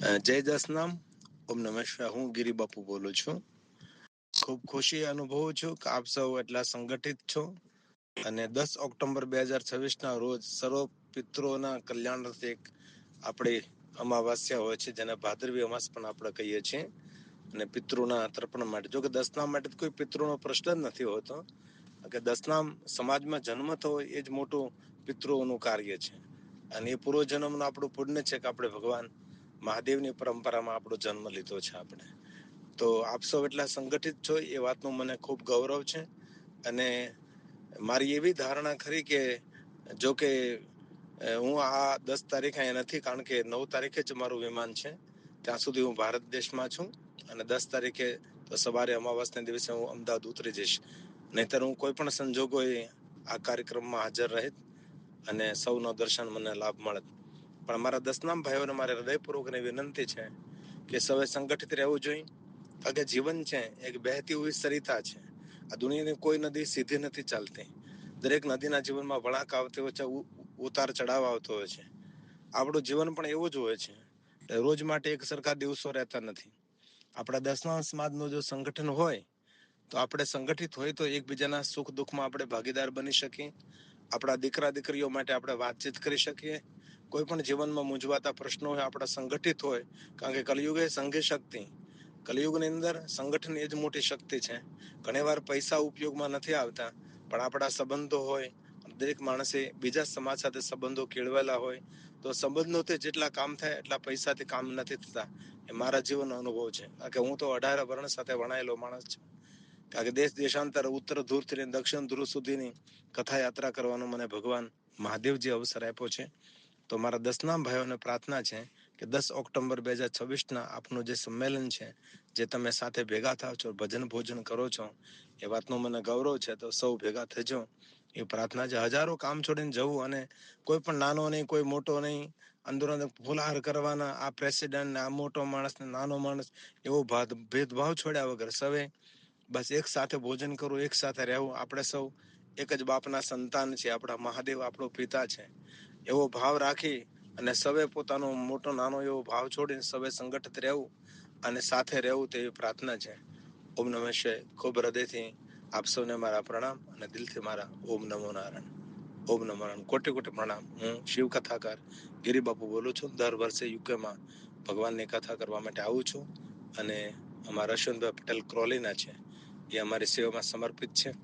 જય દસનામ. ઓમ નમઃ શિવાય. હું ગિરી બાપુ બોલું છું. ખૂબ ખુશી અનુભવું છું કે આપ સૌ એટલા સંગઠિત છો અને 10 ઓક્ટોબર 2026 રોજ સર્વ પિતૃઓના કલ્યાણાર્થે એક આપણી અમાવાસ્યા હોય છે, જેને ભાદરવી અમાસ પણ આપણે કહીએ છીએ, અને પિતૃના તર્પણ માટે. જો કે દસનામ માટે કોઈ પિતૃનો પ્રશ્ન જ નથી હોતો, કે દસનામ સમાજમાં જન્મ થવો એ જ મોટું પિતૃઓનું કાર્ય છે. અને એ પૂર્વજન્મનું આપણું પુણ્ય છે કે આપણે ભગવાન મહાદેવની પરંપરામાં આપણો જન્મ લીધો છે આપણે. તો આપ સૌ એટલા સંગઠિત છો એ વાતનું મને ખૂબ ગૌરવ છે. અને મારી એવી ધારણા ખરી કે જો કે હું આ 10 તારીખે અહીંયા નથી, કારણ કે 9 તારીખે જ મારું વિમાન છે. ત્યાં સુધી હું ભારત દેશમાં છું અને 10 તારીખે તો સવારે અમાવાસના દિવસે હું અમદાવાદ ઉતરી જઈશ. નહીતર હું કોઈ પણ સંજોગોએ આ કાર્યક્રમમાં હાજર રહીત અને સૌનો દર્શન મને લાભ મળે. પણ મારા દસનામ ભાઈઓને મારે હૃદયપૂર્વકની વિનંતી છે કે સૌએ સંગઠિત રહેવું જોઈએ. કારણ કે જીવન છે એક બહેતી હુઈ સરિતા છે. આ દુનિયાની કોઈ નદી સીધી નથી ચાલતી. દરેક નદીના જીવનમાં વળાંક આવતી હોય છે, ઉતાર ચઢાવ આવતો હોય છે. આપણું જીવન પણ એવું જ હોય છે. રોજ માટે એક સરખા દિવસો રહેતા નથી. આપણા દસનામ સમાજનું જો સંગઠન હોય તો આપણે સંગઠિત હોય તો એકબીજાના સુખ દુઃખમાં આપણે ભાગીદાર બની શકીએ. આપણા દીકરા દીકરીઓ માટે આપણે વાતચીત કરી શકીએ. કોઈ પણ જીવનમાં મૂંઝવાતા પ્રશ્નો હોય આપણા સંગઠિત હોય, કારણ કે કલયુગ એ સંઘે શક્તિ. કલયુગની અંદર સંગઠન એ જ મોટી શક્તિ છે. ઘણી વાર પૈસા ઉપયોગમાં નથી આવતા, પણ આપણા સંબંધો હોય, દરેક માણસે બીજા સમાજ સાથે સંબંધો કેળવેલા હોય તો સંબંધોથી જેટલા કામ થાય એટલા પૈસાથી કામ નથી થતા. એ મારા જીવનનો અનુભવ છે. કારણ કે હું તો 18 વર્ણ સાથે વણાયેલો માણસ છું. કારણ કે દેશ દેશાંતર, ઉત્તર ધ્રુવથી દક્ષિણ ધ્રુવ સુધીની કથા યાત્રા કરવાનો મને ભગવાન મહાદેવજી અવસર આપ્યો છે. તો મારા દસનામ ભાઈઓને પ્રાર્થના છે કે 10 ઓક્ટોબર 2026 આપનું જે સંમેલન છે, જે તમે સાથે ભેગા થાવ છો, ભજન ભોજન કરો છો, એ વાતનું મને ગૌરવ છે. તો સૌ ભેગા થજો એ પ્રાર્થના છે. હજારો કામ છોડીને જવું અને કોઈ પણ નાનો નહીં, કોઈ મોટો નહીં, અંદરો ફુલહાર કરવાના, આ પ્રેસિડેન્ટ, આ મોટો માણસ ને નાનો માણસ, એવો ભેદભાવ છોડ્યા વગર સવે બસ એક સાથે ભોજન કરવું, એક સાથે રહેવું. આપણે સૌ એક જ બાપના સંતાન છે. આપણા મહાદેવ આપણો પિતા છે. એવો ભાવ રાખી અને સવે પોતાનો મોટો નાનો એવો ભાવ છોડીને સવે સંગઠિત રહેવું અને સાથે રહેવું તેવી પ્રાર્થના છે. ઓમ નમઃ શિવાય. ખૂબ હૃદયથી આપ સૌને મારા પ્રણામ અને દિલથી મારા ઓમ નમો નારાયણ. ઓમ નમો નારાયણ. કોટી કોટી પ્રણામ. હું શિવ કથાકાર ગિરી બાપુ બોલું છું. દર વર્ષે યુકેમાં ભગવાનની કથા કરવા માટે આવું છું અને અમારા અશ્વનભાઈ પટેલ ક્રોલીના છે, એ અમારી સેવામાં સમર્પિત છે.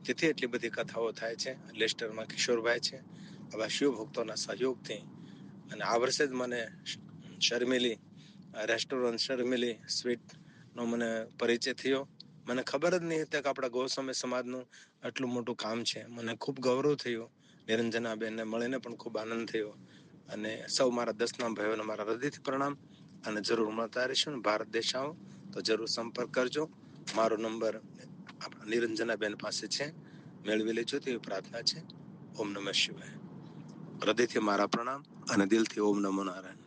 તેથી એટલી બધી કથાઓ થાય છે. લેસ્ટરમાં કિશોરભાઈ છે. આવા શિવ ભક્તોના સહયોગથી અને આ વર્ષે જ મને શર્મિલી રેસ્ટોરન્ટ, શર્મિલી સ્વીટનો મને પરિચય થયો. મને ખબર જ નહીં હતી કે આપણા ગૌસ્વામી સમાજનું આટલું મોટું કામ છે. મને ખૂબ ગૌરવ થયું. નિરંજનાબેનને મળીને પણ ખૂબ આનંદ થયો. અને સૌ મારા દસનામ ભાઈઓને મારા હૃદયથી પ્રણામ. અને જરૂર મળતા રહીશું. ભારત દેશ આવો તો જરૂર સંપર્ક કરજો. મારો નંબર આપણા નિરંજનાબેન પાસે છે, મેળવી લેજો તેવી પ્રાર્થના છે. ઓમ નમઃ શિવાય. હૃદયથી મારા પ્રણામ અને દિલથી ઓમ નમો નારાયણ.